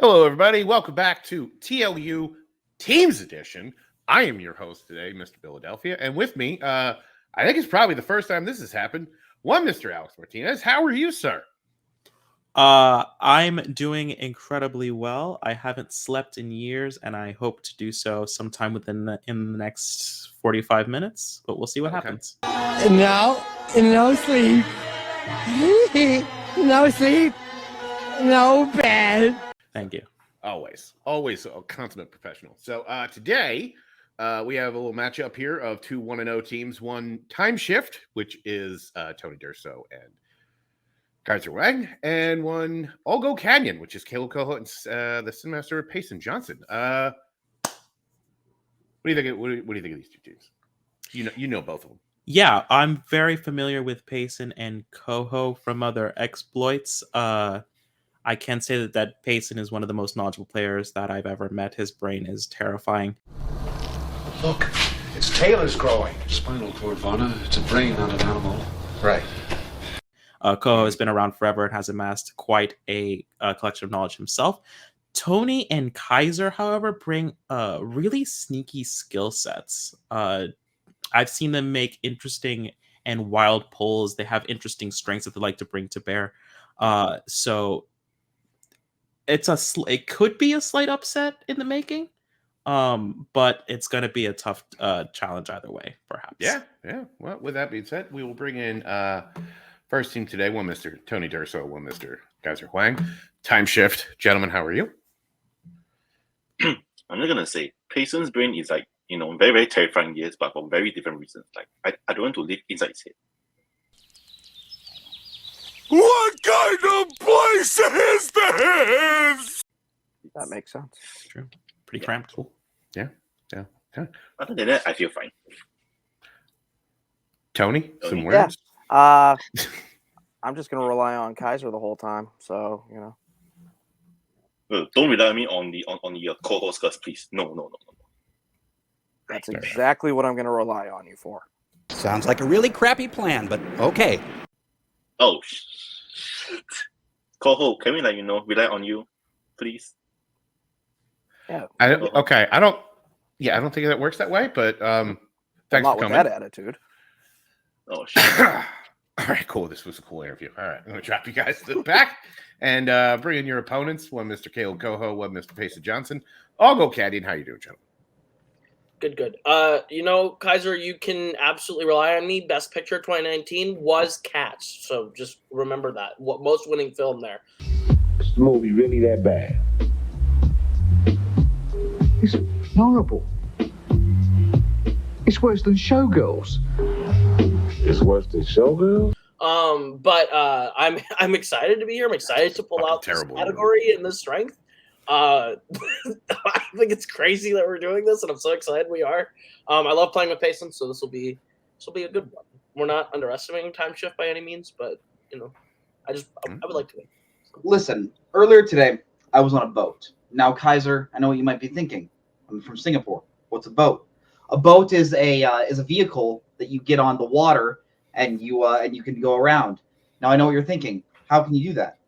Hello, everybody. Welcome back to TLU Teams Edition. I am your host today, Mr. Philadelphia, and with me, I think it's probably the first time this has happened, Mr. Alex Martinez. How are you, sir? I'm doing incredibly well. I haven't slept in years, and I hope to do so sometime in the next 45 minutes, but we'll see what happens. No sleep. No sleep. No bed. Thank you. Always a consummate professional. So today, we have a little matchup here of two 1-0 teams. One Time Shift, which is Tony Durso and Kaiser Wang, and one I'll Go Canyon, which is Caleb Cohen and the Sin Master Payson Johnson. What do you think? What do you think of these two teams? You know both of them. Yeah, I'm very familiar with Payson and Coho from other exploits. I can say that Payson is one of the most knowledgeable players that I've ever met. His brain is terrifying. Look, its tail is growing. Spinal cord, fauna. It's a brain, not an animal. Right. Coho has been around forever and has amassed quite a collection of knowledge himself. Tony and Kaiser, however, bring really sneaky skill sets. I've seen them make interesting and wild pulls. They have interesting strengths that they like to bring to bear. So it could be a slight upset in the making, but it's going to be a tough challenge either way, perhaps. Yeah. Well, with that being said, we will bring in first team today, one Mr. Tony Durso, one Mr. Kaiser Huang. Time Shift. Gentlemen, how are you? I'm just going to say, Payson's brain is like, very, very terrifying, yes, but for very different reasons. Like, I don't want to live inside his head. What kind of place is this? That makes sense. It's true. Pretty cramped. Cool. Yeah. Other than that, I feel fine. Tony, some words? I'm just going to rely on Kaiser the whole time, so, Don't rely on me on the co-host first, please. No. That's exactly what I'm going to rely on you for. Sounds like a really crappy plan, but okay. Oh, shit. Co-host, can we rely on you, please? Yeah. I don't think that works that way, but thanks for coming. With that attitude. Oh, shit. All right, cool. This was a cool interview. All right, I'm going to drop you guys to the back and bring in your opponents. One Mr. Caleb Coho, one Mr. Payson Johnson. I'll go Canyon. How you doing, gentlemen? Good. Kaiser, you can absolutely rely on me. Best Picture 2019 was Cats, so just remember that. What most winning film there. Is the movie really that bad? It's horrible. It's worse than Showgirls. It's worse than Showgirls? But I'm excited to be here. I'm excited to pull out this category and this strength. I think it's crazy that we're doing this, and I'm so excited we are. I love playing with Payson, so this will be a good one. We're not underestimating Time Shift by any means, but I would like to win. Listen, earlier today I was on a boat. Now, Kaiser, I know what you might be thinking. I'm from Singapore. What's a boat? A boat is a vehicle that you get on the water and you can go around. Now I know what you're thinking. How can you do that?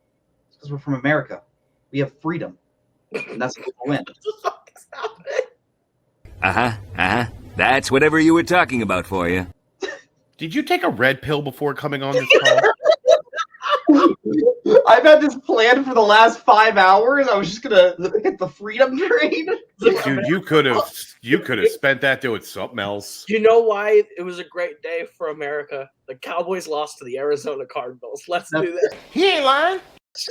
It's because we're from America. We have freedom. And that's what we'll win. What the fuck is happening? That's whatever you were talking about for you. Did you take a red pill before coming on this call? I've had this planned for the last 5 hours. I was just gonna hit the freedom train. Dude, you could have spent that doing something else. You know why it was a great day for America? The Cowboys lost to the Arizona Cardinals. Let's do this. He ain't lying.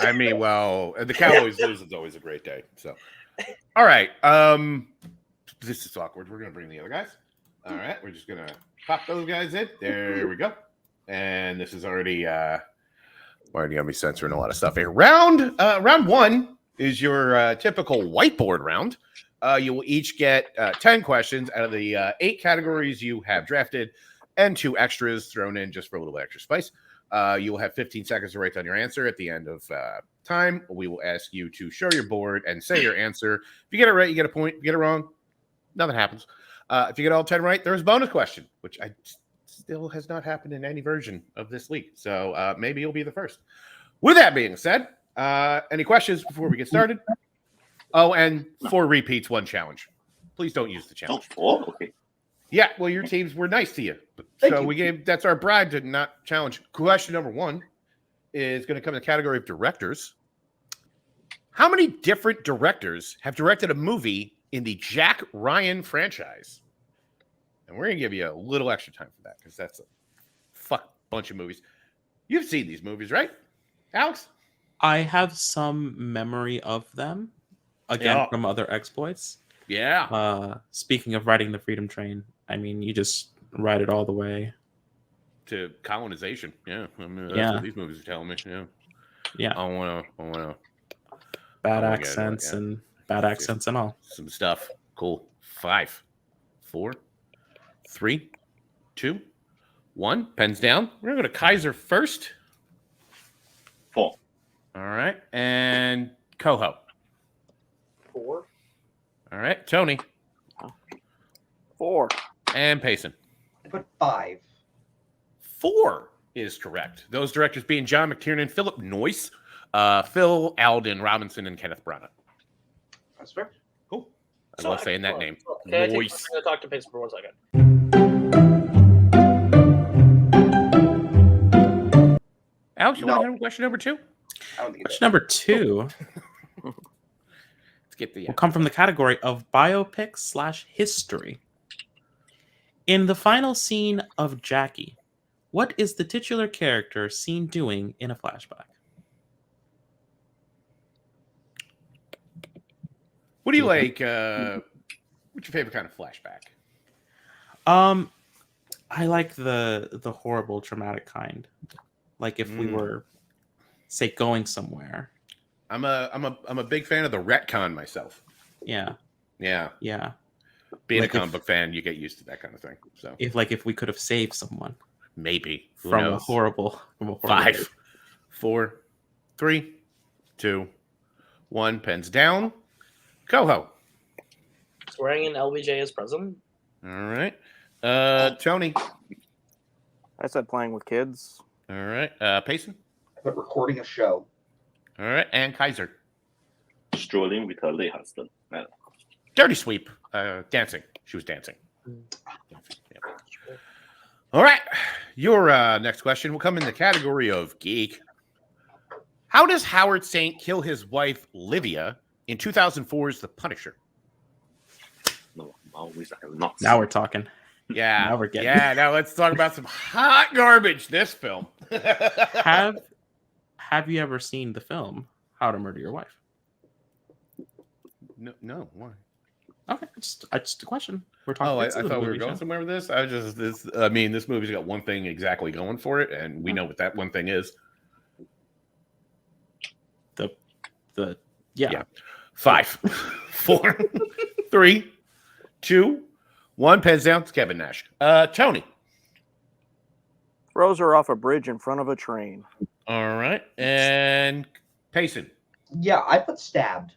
I mean, well, the Cowboys lose is always a great day. So, all right. This is awkward. We're gonna bring the other guys. All right, we're just gonna pop those guys in. There we go. And this is already got me censoring a lot of stuff here. Round one is your typical whiteboard round. You will each get 10 questions out of the 8 categories you have drafted, and 2 extras thrown in just for a little extra spice. You will have 15 seconds to write down your answer. At the end of time, we will ask you to show your board and say your answer. If you get it right, you get a point. If you get it wrong, nothing happens. If you get all 10 right, there's a bonus question, which still has not happened in any version of this league. So maybe you'll be the first. With that being said, any questions before we get started? Oh, and 4 repeats, 1 challenge. Please don't use the Oh, challenge. 4? Okay. Yeah, well, your teams were nice to you. Thank So you. that's our bribe to not challenge. Question number 1 is going to come in the category of directors. How many different directors have directed a movie in the Jack Ryan franchise? And we're going to give you a little extra time for that because that's a bunch of movies. You've seen these movies, right, Alex? I have some memory of them, again, from other exploits. Yeah. Speaking of riding the Freedom Train, I mean, you just ride it all the way to colonization. Yeah, I mean, that's Yeah. what these movies are telling me. Yeah, yeah. I want to. Bad accents and bad accents and all. Some stuff. Cool. 5, 4, 3, 2, 1. Pens down. We're gonna go to Kaiser first. 4. All right, and Coho. 4. All right, Tony. 4. And Payson. I put 5. 4 is correct. Those directors being John McTiernan, Philip Noyce, Phil Alden Robinson, and Kenneth Branagh. That's fair. Cool. I love saying that name. Can I Noyce. talk to Payson for 1 second? Alex, you want to have question number 2? Question number 2 Let's get the will come from the category of biopic/history. In the final scene of Jackie, what is the titular character seen doing in a flashback? What do you like? What's your favorite kind of flashback? I like the horrible, traumatic kind. Like if we were, say, going somewhere. I'm a big fan of the retcon myself. Yeah. Being like a comic book fan, you get used to that kind of thing. So if we could have saved someone, maybe from a horrible 5, 4, 3, 2, 1. Pens down. Coho. Swearing in LBJ as president. All right. Tony. I said playing with kids. All right. Payson. But recording a show. All right. And Kaiser. Strolling with her late husband. Dirty sweep. Dancing. She was dancing. Yeah. All right. Your next question will come in the category of geek. How does Howard Saint kill his wife, Livia, in 2004's The Punisher? No, always I have not. Now we're talking. Yeah. Now we're getting. Yeah. Now let's talk about some hot garbage. This film. Have you ever seen the film How to Murder Your Wife? No. Why? Okay, just a question. We're talking. Oh, I thought we were going somewhere with this. This movie's got one thing exactly going for it, and we know what that one thing is. Yeah. 5, 4, 3, 2, 1. Pens down. It's Kevin Nash. Tony. Throws her off a bridge in front of a train. All right. And Payson. Yeah, I put stabbed.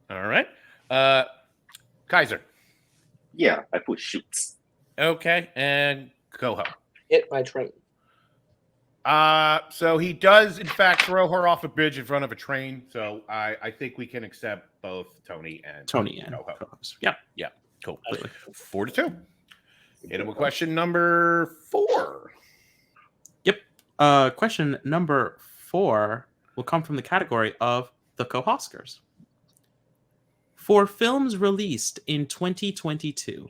All right. Kaiser. Yeah, I put shoots. Okay. And Coho. Hit by train. So he does, in fact, throw her off a bridge in front of a train. So I think we can accept both Tony and Coho. Yeah. Cool. 4-2. Hit him with question number 4. Yep. Question number 4 will come from the category of the Co-Oscars. For films released in 2022,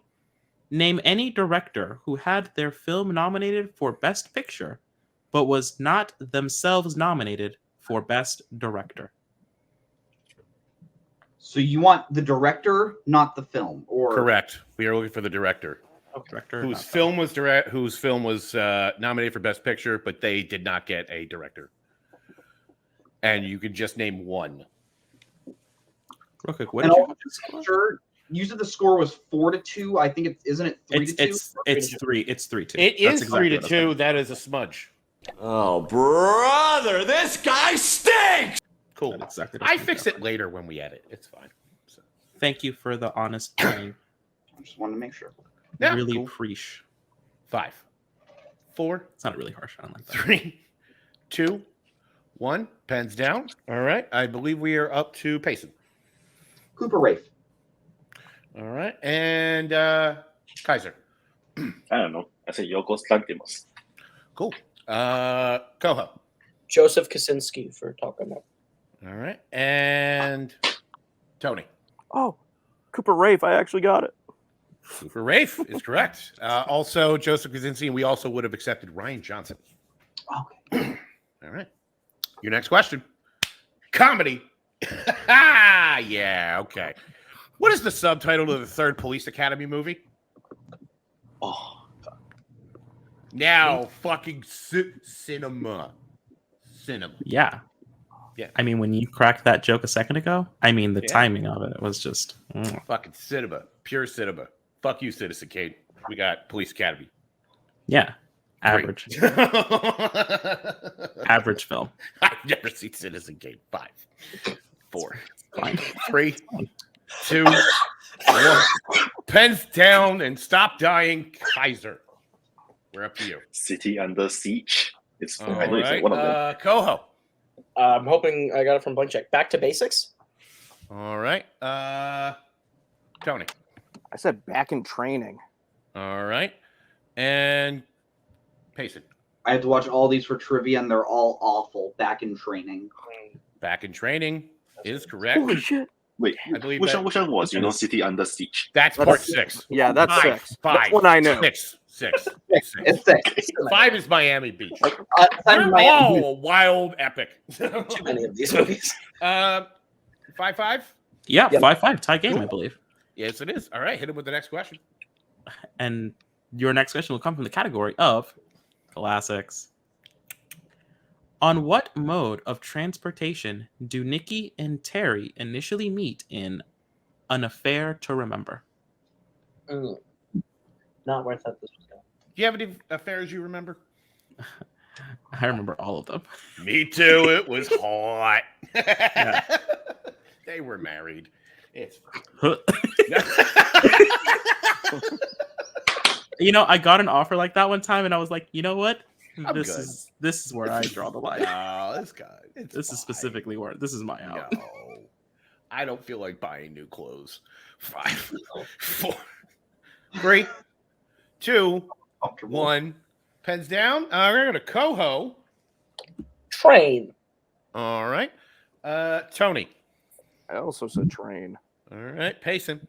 name any director who had their film nominated for Best Picture, but was not themselves nominated for Best Director. So you want the director, not the film, or correct? We are looking for the director. Director whose film was nominated for Best Picture, but they did not get a director. And you can just name one. Real quick, what did you sure. You said the score was 4-2. I think isn't it 3-2? It's 3. It's 3-2. It is 3-2. That is a smudge. Oh, brother, this guy stinks. Cool. Exactly. I fix it later when we edit. It's fine. So. Thank you for the honest playing. I just wanted to make sure. Yeah, really cool. appreciate. 5, 4. It's not really harsh. I don't like that. 3, 2, 1. Pens down. All right. I believe we are up to Payson. Cooper Rafe. All right. And Kaiser. I don't know. I said Yorgos Lanthimos. Cool. Coho. Joseph Kaczynski for Talking About. All right. And Tony. Oh, Cooper Rafe. I actually got it. Cooper Rafe is correct. Also, Joseph Kaczynski, and we also would have accepted Ryan Johnson. Okay. All right. Your next question. Comedy. Yeah, okay. What is the subtitle of the third Police Academy movie? Oh, God. Now, fucking cinema. Cinema. Yeah. Yeah. I mean, when you cracked that joke a second ago, I mean, the timing of it was just... Fucking cinema. Pure cinema. Fuck you, Citizen Kane. We got Police Academy. Yeah. Average. Average film. I've never seen Citizen Kane. 5, 4, 3, 2, 1. Pens down and stop dying, Kaiser. We're up to you. City Under Siege. It's, All I know it's right. like one of them. Coho. I'm hoping I got it from Blank Check. Back to Basics. All right. Tony. I said Back in Training. All right. And Payson. I had to watch all these for trivia, and they're all awful. Back in Training. Back in Training is correct. Holy shit. Wait, I believe which that- one was, City Under Siege? That's part 6. Yeah, that's 5, 6. 5. That's what I knew. 6. It's 6. 5 is Miami Beach. I'm They're all wild epic. Too many of these movies. 5-5? Yeah, Yep. 5-5. Tie game, I believe. Yes, it is. All right. Hit him with the next question. And your next question will come from the category of classics. On what mode of transportation do Nikki and Terry initially meet in An Affair to Remember? Not where I thought this was going. Do you have any affairs you remember? I remember all of them. Me too. It was hot. They were married. It's You know, I got an offer like that one time, and I was like, you know what? I'm This good. is where I draw the line. Oh, this guy. This is specifically where this is my out. No, I don't feel like buying new clothes. 5, 4, 3, 2, 1. Pens down. We're going to Coho. Train. All right. Tony. I also said Train. All right. Payson.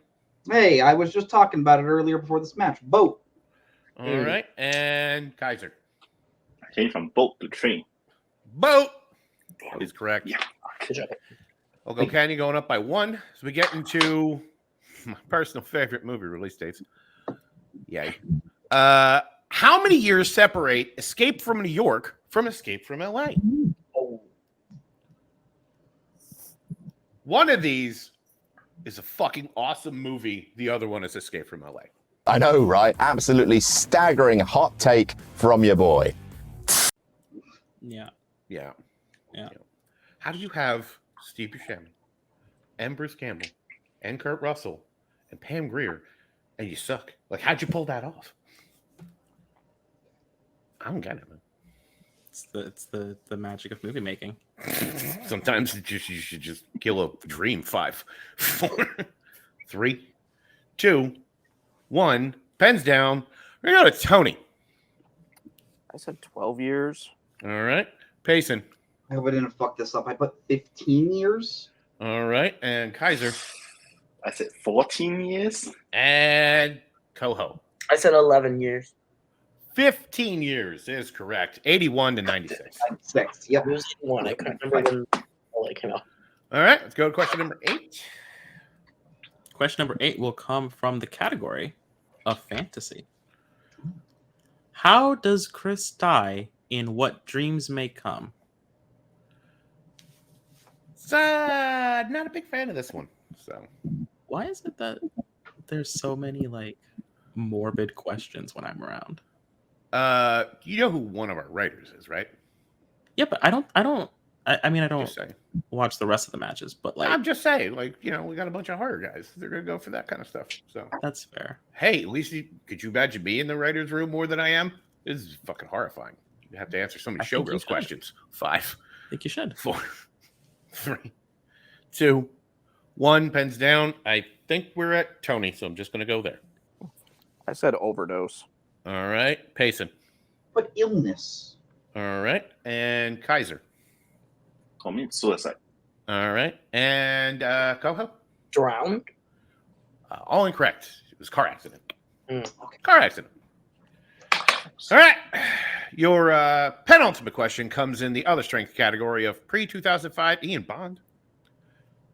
Hey, I was just talking about it earlier before this match. Boat. All right. And Kaiser. I changed from boat to train. Boat is correct. Yeah. Good job. Ogo Canyon going up by 1. So we get into my personal favorite movie release dates. Yay. How many years separate Escape from New York from Escape from LA? Oh. One of these is a fucking awesome movie. The other one is Escape from LA. I know, right? Absolutely staggering hot take from your boy. Yeah. Yeah. Yeah. How do you have Steve Buscemi and Bruce Campbell and Kurt Russell and Pam Grier and you suck? Like, how'd you pull that off? I don't get it, man. It's the magic of movie making. Sometimes you should just kill a dream. 5, 4, 3, 2, 1. Pens down. We're going to go to Tony. I said 12 years. All right. Payson. I hope I didn't fuck this up. I put 15 years. All right. And Kaiser. I said 14 years. And Coho. I said 11 years. 15 years is correct. 81 to 96. 6. Yep. It was 1. I couldn't remember when LA came out. All right. Let's go to question number 8. Question number 8 will come from the category of fantasy. How does Chris die in What Dreams May Come? Not a big fan of this one. So why is it that there's so many like morbid questions when I'm around? You know who one of our writers is, right? Yeah, but I don't Just saying. watch the rest of the matches, but like I'm just saying, like, you know, we got a bunch of horror guys. They're gonna go for that kind of stuff. So that's fair. Hey, at least could you imagine me in the writer's room more than I am? This is fucking horrifying. You have to answer so many I think you showgirls should. questions. 5, I think you should. 4, 3, 2, 1 pens down. I think we're at Tony, so I'm just going to go there. I said overdose. All right. Payson. But illness. All right. And Kaiser. Commit suicide. All right. And Coho? Drowned. All incorrect. It was car accident. Car accident. All right. Your penultimate question comes in the other strength category of pre-2005 Ian Bond.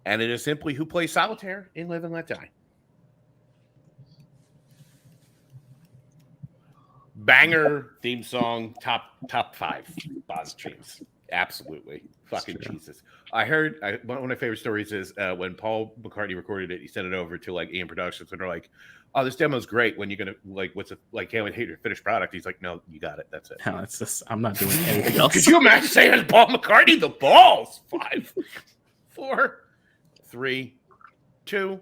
And it is simply who plays solitaire in Live and Let Die. Banger theme song, top 5 Bond streams. Absolutely. Fucking Jesus. I heard one of my favorite stories is when Paul McCartney recorded it, he sent it over to like Ian Productions and they're like, oh, this demo's great. When you're gonna like what's it like can't wait to hear your finished product? He's like, no, you got it. That's it. No, it's just I'm not doing anything else. Could you imagine saying Paul McCartney the balls? 5, 4, 3, 2,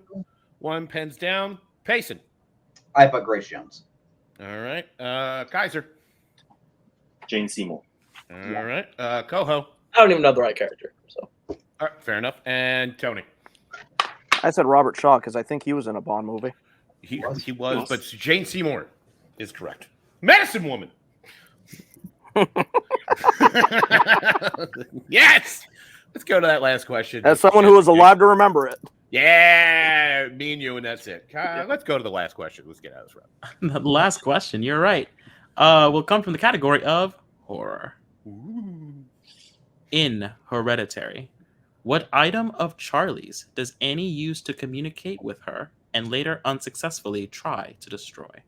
1, pens down. Payson. I put Grace Jones. All right. Kaiser. Jane Seymour. All right. Coho. I don't even know the right character. So. All right, fair enough. And Tony. I said Robert Shaw because I think he was in a Bond movie. He was, but Jane Seymour is correct. Medicine Woman. Yes. Let's go to that last question. As someone who was alive to remember it. Yeah, me and you, and that's it. Let's go to the last question. Let's get out of this round. The last question, you're right, will come from the category of horror. Ooh. In Hereditary, what item of Charlie's does Annie use to communicate with her and later unsuccessfully try to destroy?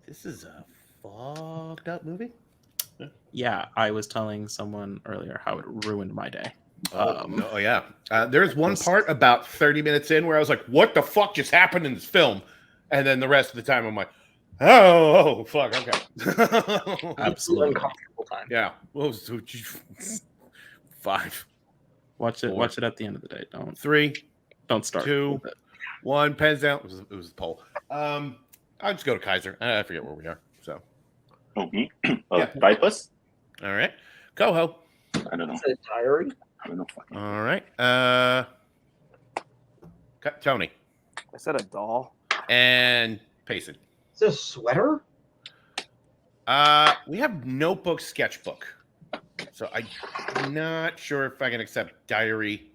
This is a fucked up movie. Yeah, I was telling someone earlier how it ruined my day. Yeah. There's one part about 30 minutes in where I was like, what the fuck just happened in this film? And then the rest of the time I'm like, oh fuck, okay. Absolutely. Uncomfortable time. Yeah. Well, 5. Watch it. 4, Watch it at the end of the day. 3. Don't start. 2, 1. Pens down. It was a poll. I'll just go to Kaiser. I forget where we are. So. Okay. Vipers. All right. Coho. I don't know. Is it a diary? I don't know. All right. Tony. I said a doll. And Payson. Is it a sweater? We have notebook, sketchbook. So I'm not sure if I can accept diary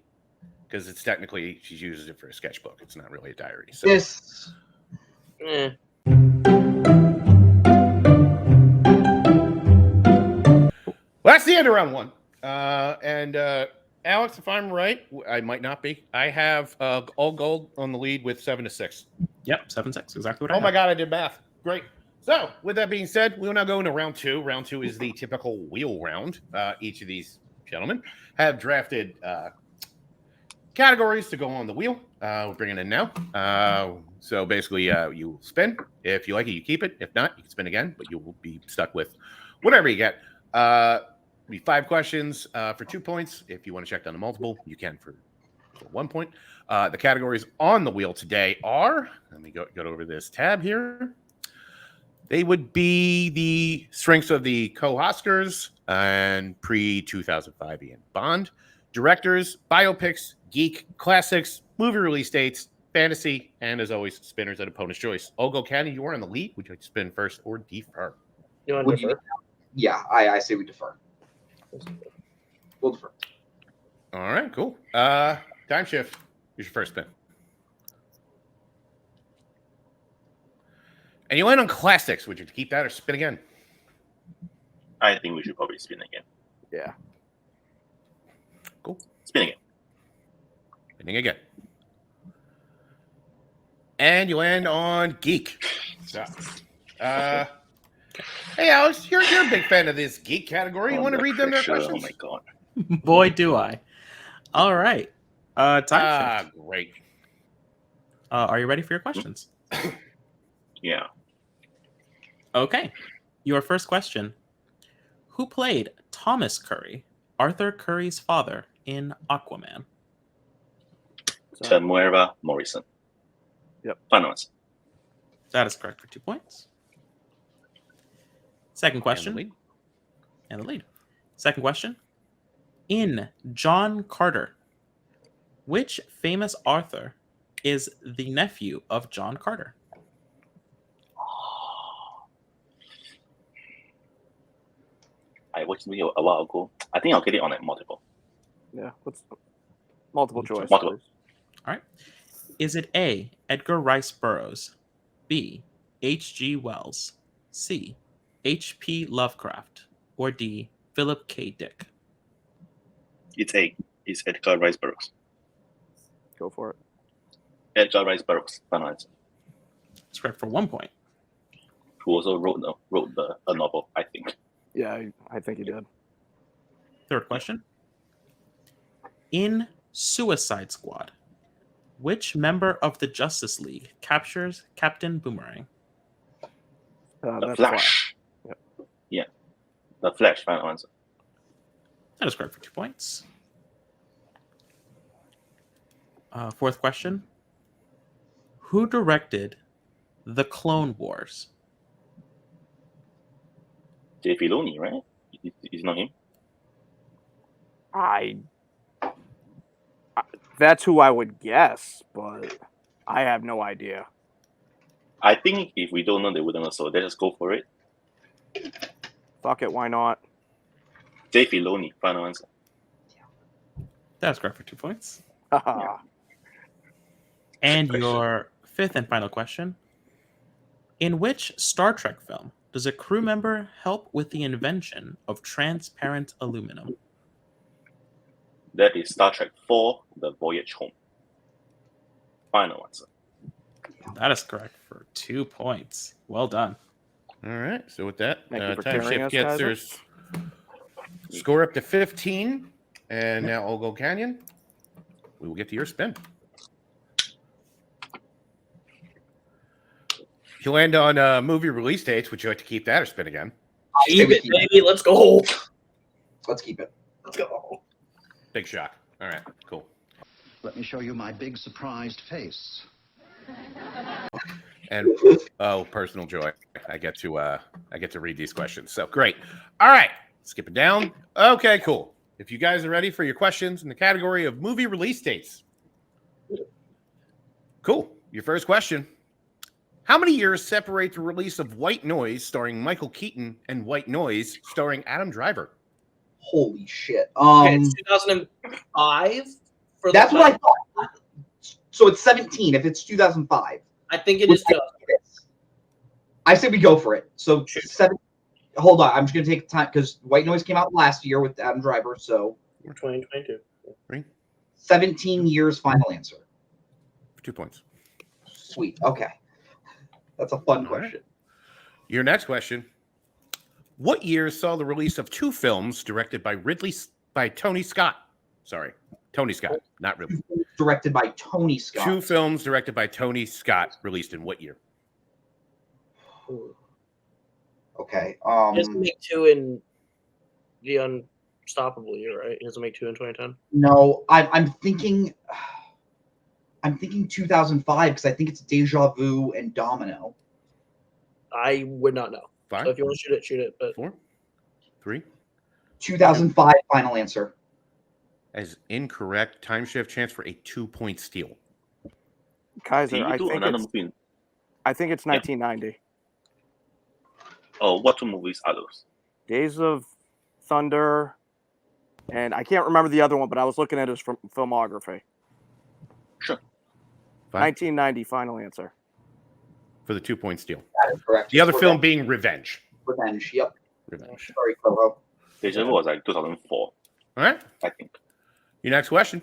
because it's technically she uses it for a sketchbook. It's not really a diary. So This. Well, that's the end of round 1. And Alex, if I'm right, I might not be. I have all gold on the lead with 7-6. Yep, 7-6. Exactly what I Oh my had. God, I did math. Great. So, with that being said, we will now go into round 2. Round 2 is the typical wheel round. Each of these gentlemen have drafted categories to go on the wheel. We're bringing in now. So basically, you spin. If you like it, you keep it. If not, you can spin again, but you will be stuck with whatever you get. Be 5 questions for 2 points. If you want to check down the multiple, you can for 1 point. The categories on the wheel today are, let me go over this tab here. They would be the strengths of the co-Oscars and pre-2005 Ian Bond, directors, biopics, geek, classics, movie release dates, fantasy, and as always, spinners at opponent's choice. Olgo Caddy, you are on the lead. Would you like to spin first or defer? You want to defer? Yeah, I say we defer. We'll defer. All right, cool. Time shift. Here's your first spin. And you land on classics. Would you keep that or spin again? I think we should probably spin again. Yeah. Cool. Spin again. Spinning again. And you land on geek. So, hey, Alex, you're a big fan of this geek category. You want to read them their questions? Oh my God. Boy, do I. All right. Time shift. Great. Are you ready for your questions? Yeah. Okay. Your first question. Who played Thomas Curry, Arthur Curry's father, in Aquaman? Temuera Morrison. Yep. Final answer. That is correct for 2 points. Second question. And the lead. Second question. In John Carter, Which famous author is the nephew of John Carter? I watched the video a while ago. I think I'll get it on like multiple. Yeah, what's multiple choice? Multiple. All right. Is it A, Edgar Rice Burroughs, B, H.G. Wells, C, H.P. Lovecraft, or D, Philip K. Dick? It's A. It's Edgar Rice Burroughs. Go for it. Edgar Rice Burroughs. Final answer. That's correct for 1 point. Who also wrote a novel, I think. Yeah, I think he did. Third question. In Suicide Squad, which member of the Justice League captures Captain Boomerang? The Flash. Yep. Yeah. The Flash. Final answer. That is correct for 2 points. Fourth question. Who directed The Clone Wars? Dave Filoni, right? Is not him? That's who I would guess, but I have no idea. I think if we don't know, they wouldn't know. So let's just go for it. Fuck it, why not? Dave Filoni. Final answer. That's correct for 2 points. Yeah. And your fifth and final question. In which Star Trek film does a crew member help with the invention of transparent aluminum? That is Star Trek 4, The Voyage Home. Final answer. That is correct for 2 points. Well done. All right. So with that, Thank you for time carrying shift us, gets Kaiser. their score up to 15. And now I'll go Canyon. We will get to your spin. If you land on movie release dates, would you like to keep that or spin again? Keep it, baby. Let's go. Let's keep it. Let's go. Big shock. All right, cool. Let me show you my big surprised face. And personal joy. I get to read these questions. So great. All right, skip it down. Okay, cool. If you guys are ready for your questions in the category of movie release dates. Cool. Your first question. How many years separate the release of White Noise starring Michael Keaton and White Noise starring Adam Driver? Holy shit. It's 2005 for the That's what I thought. So it's 17 if it's 2005. I think it is. I say we go for it. So hold on, I'm just gonna take time because White Noise came out last year with Adam Driver. So 2022. 17 years. Final answer. 2 points. Sweet. Okay, that's a fun question. Your next question. What year saw the release of two films directed by Tony Scott? Sorry, Tony Scott, not Ridley. Directed by Tony Scott. Two films directed by Tony Scott released in what year? Okay. He doesn't make two in the Unstoppable year, right? He doesn't make two in 2010. No, I'm thinking 2005 because I think it's Deja Vu and Domino. I would not know. 5. So if you want to shoot it, shoot it. But 4, 3. 2005. Final answer. As incorrect. Time shift chance for a 2-point steal. Kaiser, I think it's 1990. Oh, what two movies are those? Days of Thunder, and I can't remember the other one, but I was looking at his filmography. Sure. 1990. Final answer. For the 2-point steal. That is correct. The other film being Revenge. Revenge. Yep. Revenge. Sorry, Coho. Deja Vu was like 2004. All right. I think. Your next question.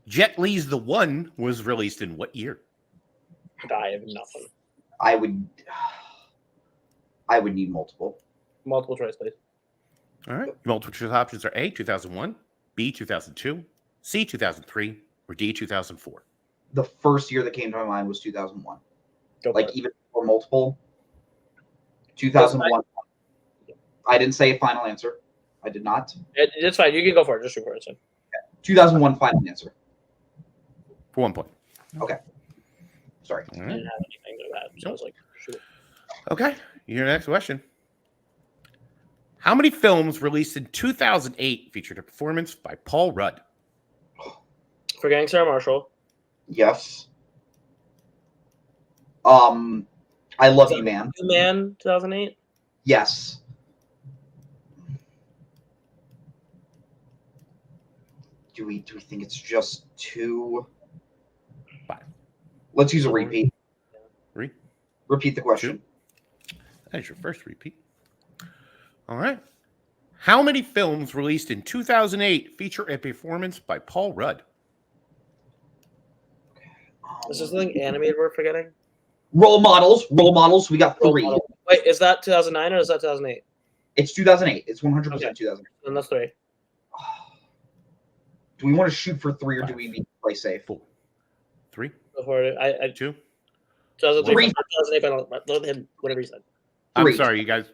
Jet Li's The One was released in what year? I have nothing. I would need multiple. Multiple choice, please. All right. Multiple choice options are A, 2001, B, 2002, C, 2003, or D, 2004. The first year that came to my mind was 2001. Go like even for multiple. 2001. I didn't say a final answer. I did not. It's fine. You can go for it. Just shoot for it. 2001 final answer. For 1 point. Okay. Sorry. I didn't have anything to that, so I was like, shoot it. Okay. Your next question. How many films released in 2008 featured a performance by Paul Rudd? Forgetting Sarah Marshall. Yes. I Love You, Man. You Man, 2008. Yes. Do we think it's just 2? 5. Let's use a repeat. 3. Repeat the question. 2. That is your first repeat. All right. How many films released in 2008 feature a performance by Paul Rudd? Is there something animated we're forgetting? Role models. We got 3. Wait, is that 2009 or is that 2008? It's 2008. It's 100% Okay. 2008. Then that's 3. Do we want to shoot for 3 or do we need to play safe? 4. 3. Before I 2. 2003, 2008 final. Whatever you said. I'm sorry, you guys.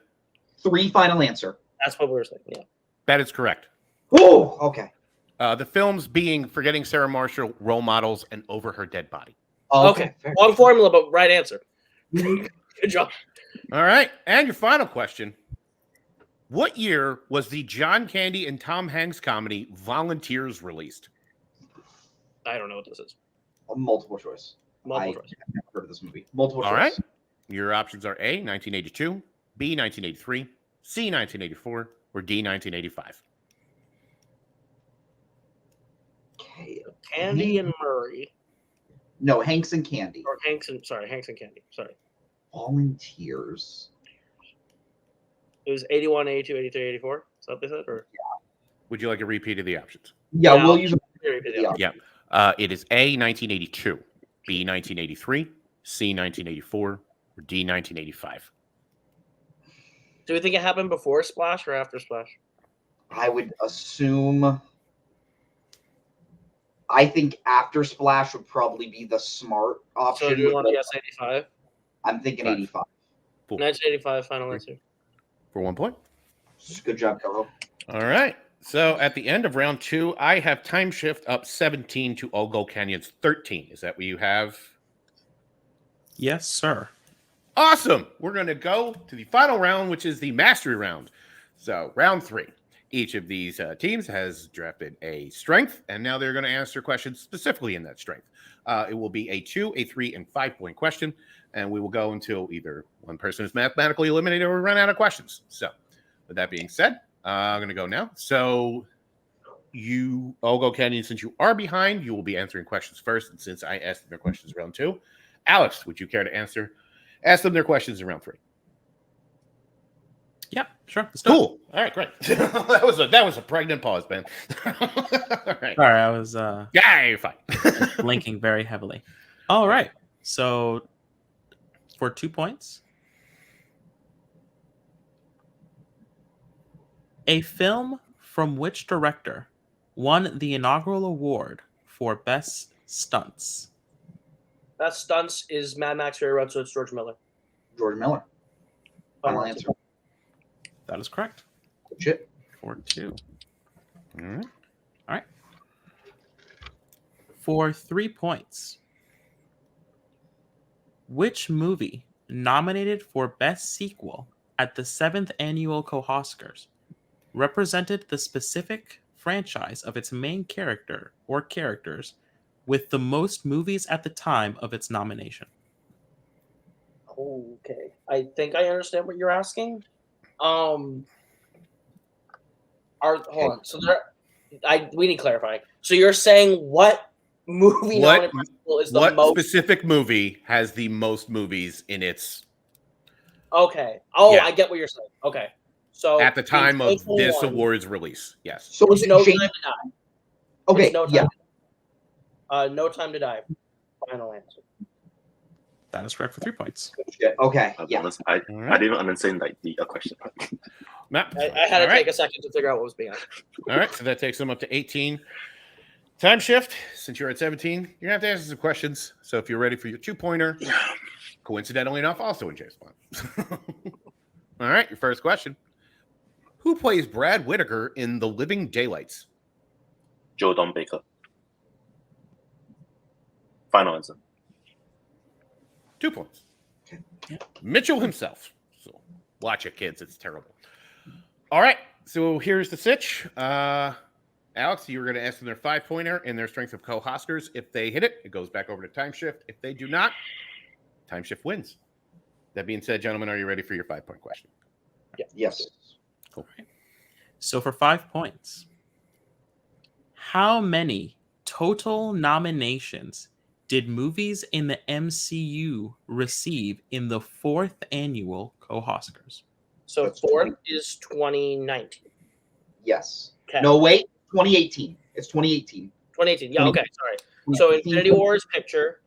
3 final answer. That's what we were saying. Yeah. That is correct. Oh, okay. The films being Forgetting Sarah Marshall, Role Models, and Over Her Dead Body. Oh, okay. Long formula, but right answer. Good job. All right. And your final question. What year was the John Candy and Tom Hanks comedy Volunteers released? I don't know what this is. Multiple choice. Multiple choice. I've never heard of this movie. Multiple choice. All right. Your options are A, 1982, B, 1983, C, 1984, or D, 1985. Okay. Candy and Murray. No, Hanks and Candy. Or Hanks and Candy. Sorry. Volunteers. It was 81, 82, 83, 84. Is that what they said? Or? Would you like a repeat of the options? Yeah, we'll use Yeah. It is A, 1982, B, 1983, C, 1984, or D, 1985. Do we think it happened before Splash or after Splash? I would assume. I think after Splash would probably be the smart option. So do you want to guess 85? I'm thinking 85. 1985, final answer. For 1 point. Good job, Cohen. All right. So at the end of round 2, I have time shift up 17 to Ogo Canyon's 13. Is that what you have? Yes, sir. Awesome. We're going to go to the final round, which is the mastery round. So round 3. Each of these teams has drafted a strength, and now they're going to answer questions specifically in that strength. It will be a 2, a 3, and 5-point question, and we will go until either one person is mathematically eliminated or we run out of questions. So with that being said, I'm going to go now. So Ogo Canyon, since you are behind, you will be answering questions first, and since I asked them their questions round 2, Alex, would you care to ask them their questions in round 3? Yeah, sure. Cool. All right, great. that was a pregnant pause, Ben. All right. Sorry, I was you're fine. blinking very heavily. All right. So for 2 points, a film from which director won the inaugural award for Best Stunts? Best Stunts is Mad Max Fury Road, so it's George Miller. George Miller. Final answer. That is correct. Good shit. 4-2. All right. All right. For 3 points, which movie nominated for Best Sequel at the 7th Annual Oscars represented the specific franchise of its main character or characters with the most movies at the time of its nomination? Okay. I think I understand what you're asking. Hold on. So we need clarifying. So you're saying what movie What is the most specific movie has the most movies in its? Okay. Oh, Yeah. I get what you're saying. Okay. So At the time of this 2021, award's release, yes. So it's No Time to Die. Okay, It's No Time to Die. No Time to Die. Final answer. That is correct for 3 points. Okay. Yeah. I didn't understand the question. I had to take a second to figure out what was being asked. All right, so that takes them up to 18. Time shift. Since you're at 17, you're gonna have to answer some questions. So if you're ready for your 2-pointer, coincidentally enough, also in James Bond. All right, your first question: who plays Brad Whitaker in The Living Daylights? Joe Don Baker. Final answer. 2 points. Mitchell himself. So watch it, kids. It's terrible. All right. So here's the sitch. Alex, you were going to ask them their 5-pointer and their strength of co-hoskers. If they hit it, it goes back over to Time Shift. If they do not, Time Shift wins. That being said, gentlemen, are you ready for your 5-point question? Yeah. Yes. Cool. So for 5 points, how many total nominations did movies in the MCU receive in the 4th annual Co-Oscars? So 4th is 2019. Yes. Okay. No, wait. 2018. It's 2018. 2018. Yeah. Okay. Sorry. So Infinity War is picture.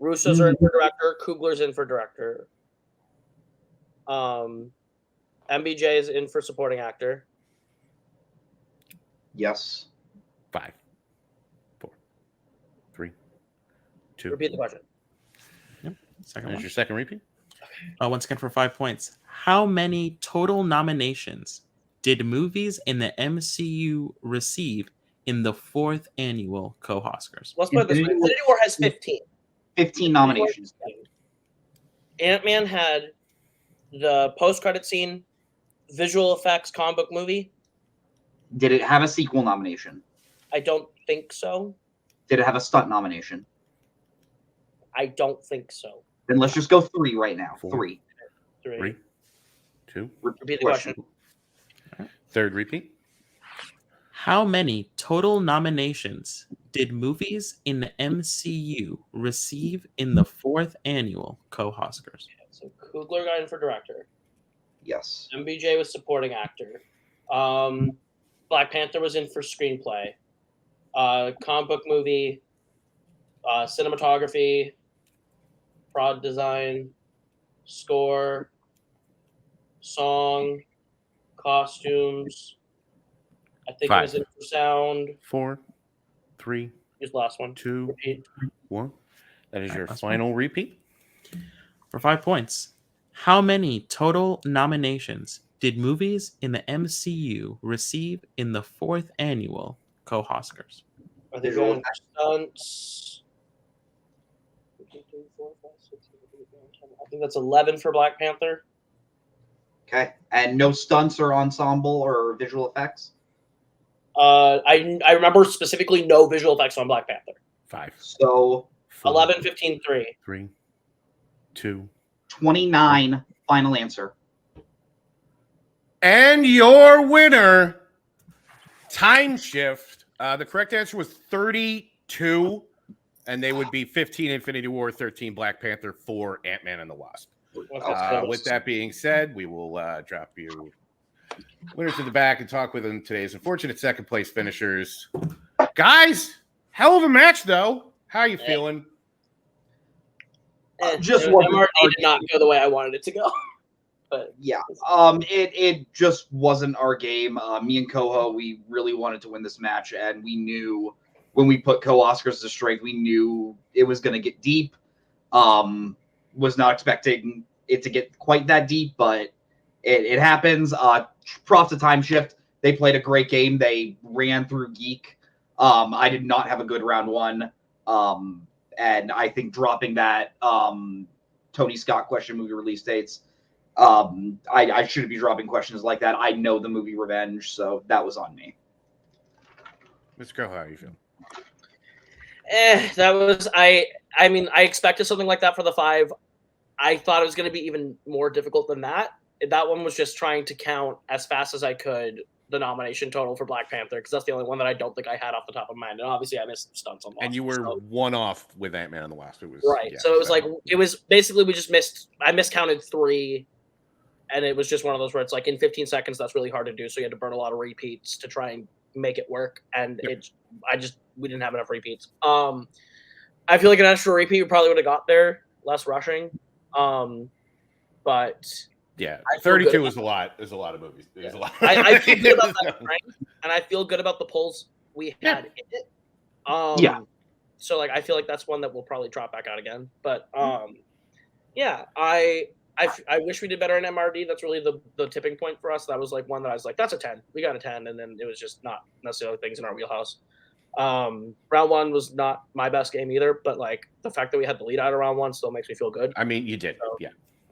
Russo's are in for director. Coogler's in for director. MBJ is in for supporting actor. Yes. 5, 4, 3, 2. Repeat the question. Yep. Second There's one. your second repeat. Once again for 5 points. How many total nominations did movies in the MCU receive in the 4th annual Co-Oscars? Let's put it this way. Infinity War has 15. 15 nominations. Ant-Man had the post-credit scene, visual effects, comic book movie. Did it have a sequel nomination? I don't think so. Did it have a stunt nomination? I don't think so. Then let's just go 3 right now. 4, 3. 3, 2. Repeat the question. Third repeat. How many total nominations did movies in the MCU receive in the 4th annual Co-Oscars? So Coogler got in for director. Yes. MBJ was supporting actor. Black Panther was in for screenplay. Comic book movie. Cinematography. Prod design. Score. Song. Costumes. I think 5, it was in for sound. 4, 3. Here's the last one. 2, Repeat. 1. That is your last final repeat. For 5 points, how many total nominations did movies in the MCU receive in the 4th annual Co-Oscars? Are they going for stunts? I think that's 11 for Black Panther. Okay. And no stunts or ensemble or visual effects? I remember specifically no visual effects on Black Panther. 5. So 11, 15, 3. 3, 2. 29. Final answer. And your winner, Time Shift. The correct answer was 32, and they would be 15 Infinity War, 13 Black Panther, 4 Ant-Man and the Wasp. With that being said, we will drop you winners to the back and talk with them today's unfortunate second place finishers. Guys, hell of a match, though. How are you feeling? Just MRD did not go the way I wanted it to go. But yeah, it just wasn't our game. Me and Coho, we really wanted to win this match, and we knew when we put Co-Oscars to strength, we knew it was going to get deep. Was not expecting it to get quite that deep, but it happens. Props to Time Shift. They played a great game. They ran through Geek. I did not have a good round 1. And I think dropping that Tony Scott question movie release dates, I shouldn't be dropping questions like that. I know the movie Revenge, so that was on me. Mr. Coho, how are you feeling? That was I mean, I expected something like that for the 5. I thought it was going to be even more difficult than that. That one was just trying to count as fast as I could the nomination total for Black Panther, because that's the only one that I don't think I had off the top of my mind. And obviously, I missed stunts on. And you were one off with Ant-Man and the Wasp. It was right. Yeah, so it was like it was basically we just missed. I miscounted 3, and it was just one of those where it's like in 15 seconds that's really hard to do. So you had to burn a lot of repeats to try and make it work. And we didn't have enough repeats. I feel like an extra repeat we probably would have got there, less rushing. But yeah, 32 is a lot. There's a lot of movies. There's a lot. I feel good about that strength, and I feel good about the polls we had in it. So like I feel like that's one that we'll probably drop back out again. But yeah, I wish we did better in MRD. That's really the tipping point for us. That was like one that I was like, that's a 10. We got a 10, and then it was just not necessarily things in our wheelhouse. Round 1 was not my best game either, but like the fact that we had the lead out of round 1 still makes me feel good. I mean, you did, so, yeah.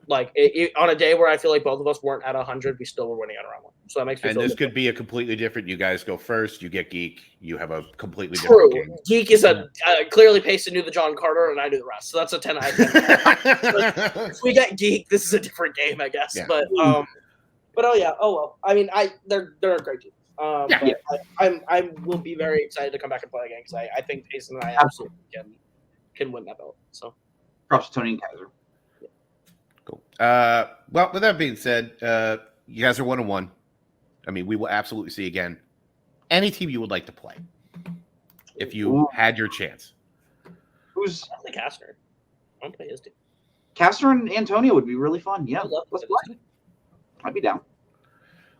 Like on a day where I feel like both of us weren't at 100, we still were winning on round one. So that makes me And feel this good. could be a completely different. You guys go first. You get Geek. You have a completely True. different game. Geek is a clearly Payson knew the John Carter, and I knew the rest. So that's a 10 out of 10. If we get Geek, this is a different game, I guess. Yeah. But oh yeah, oh well. I mean, they're a great team. But I will be very excited to come back and play again because I think Payson and I absolutely can win that belt. So props to Tony and Kaiser. Cool. Well, with that being said, you guys are 1-1. I mean, we will absolutely see again. Any team you would like to play, if you had your chance. Who's I think Castner? I want to play his team. Castner and Antonio would be really fun. Yeah, let's play. I'd be down.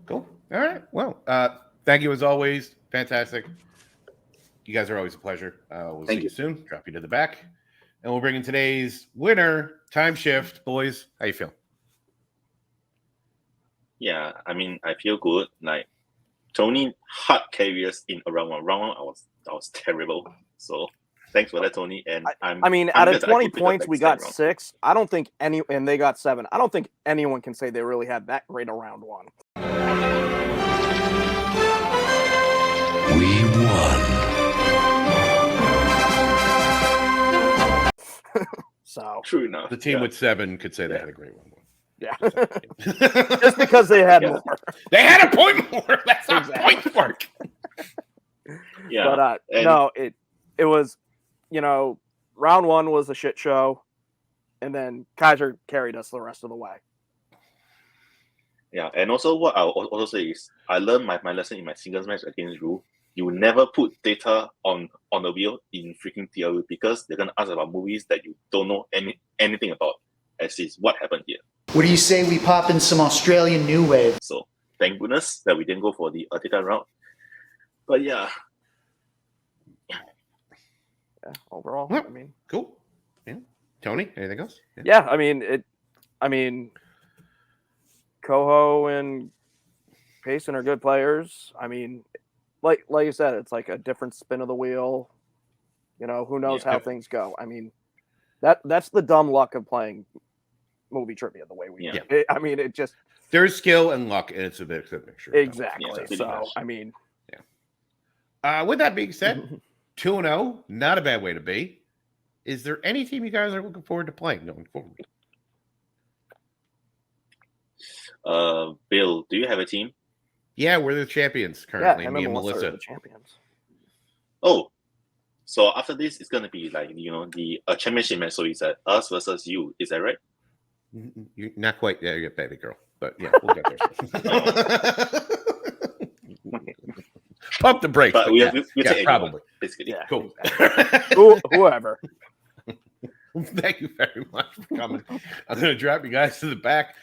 Cool. All right. Well, thank you as always. Fantastic. You guys are always a pleasure. We'll see you soon. Drop you to the back. And we'll bring in today's winner, Time Shift. Boys, how you feel? Yeah, I mean, I feel good. Like Tony hard carriers in around one. Round one, I was terrible. So thanks for that, Tony. And I mean, out of 20 points, we got 6. I don't think and they got 7. I don't think anyone can say they really had that great a round one. We won. So true enough. The team with 7 could say they had a great one. Yeah. Just because they had more. They had a point more. That's not point work. Yeah. But no, it was, round one was a shit show, and then Kaiser carried us the rest of the way. Yeah, and also what I'll also say is I learned my lesson in my singles match against Rue. You will never put data on the wheel in freaking TLU because they're gonna ask about movies that you don't know anything about. As is what happened here. What do you say we pop in some Australian new wave? So thank goodness that we didn't go for the data route. But yeah. Overall, I mean, cool. Yeah. Tony, anything else? Yeah, I mean, Coho and Payson are good players. I mean, like you said, it's like a different spin of the wheel. Who knows how things go. I mean, that's the dumb luck of playing movie trivia the way we do. I mean, it just there's skill and luck, and it's a bit of a mixture. Exactly. So I mean, with that being said, 2-0, not a bad way to be. Is there any team you guys are looking forward to playing going forward? Bill, do you have a team? Yeah, we're the champions currently. Yeah, me and Melissa. The champions. Oh, so after this, it's gonna be like the championship match. So it's us versus you. Is that right? You're not quite there yet, baby girl. But yeah, we'll get there. Pump the brakes. But we'll take probably. Basically. Yeah, cool. Exactly. Whoever. Thank you very much for coming. I'm going to drop you guys to the back.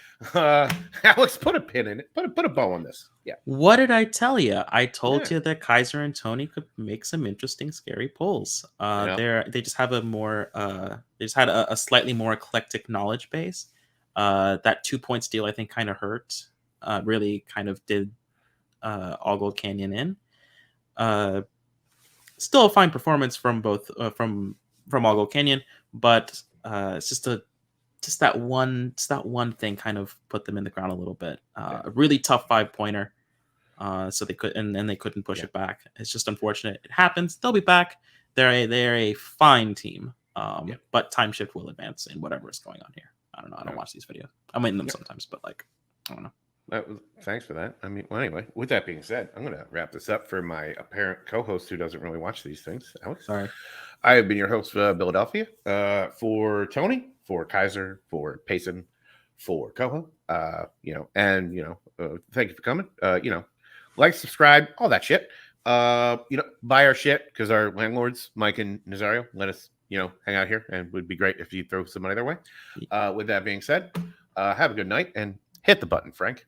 Alex, put a pin in it. Put a bow on this. Yeah. What did I tell you? I told you that Kaiser and Tony could make some interesting, scary pulls. They just have a slightly more eclectic knowledge base. That 2-point steal, I think, kind of hurt. Really kind of did All Gold Canyon in. Still a fine performance from both from All Gold Canyon, but it's just that one thing kind of put them in the ground a little bit. A really tough 5-pointer, so they couldn't push it back. It's just unfortunate. It happens. They'll be back. They're a fine team, but Time Shift will advance in whatever is going on here. I don't know. I don't watch these videos. I'm in them sometimes, but I don't know. Thanks for that. I mean, well, anyway, with that being said, I'm going to wrap this up for my apparent co-host who doesn't really watch these things. Alex, sorry. I have been your host, Philadelphia, for Tony, for Kaiser, for Payson, for Coho. Thank you for coming. Like, subscribe, all that shit. Buy our shit because our landlords, Mike and Nazario, let us, hang out here, and it would be great if you throw some money their way. With that being said, have a good night and hit the button, Frank.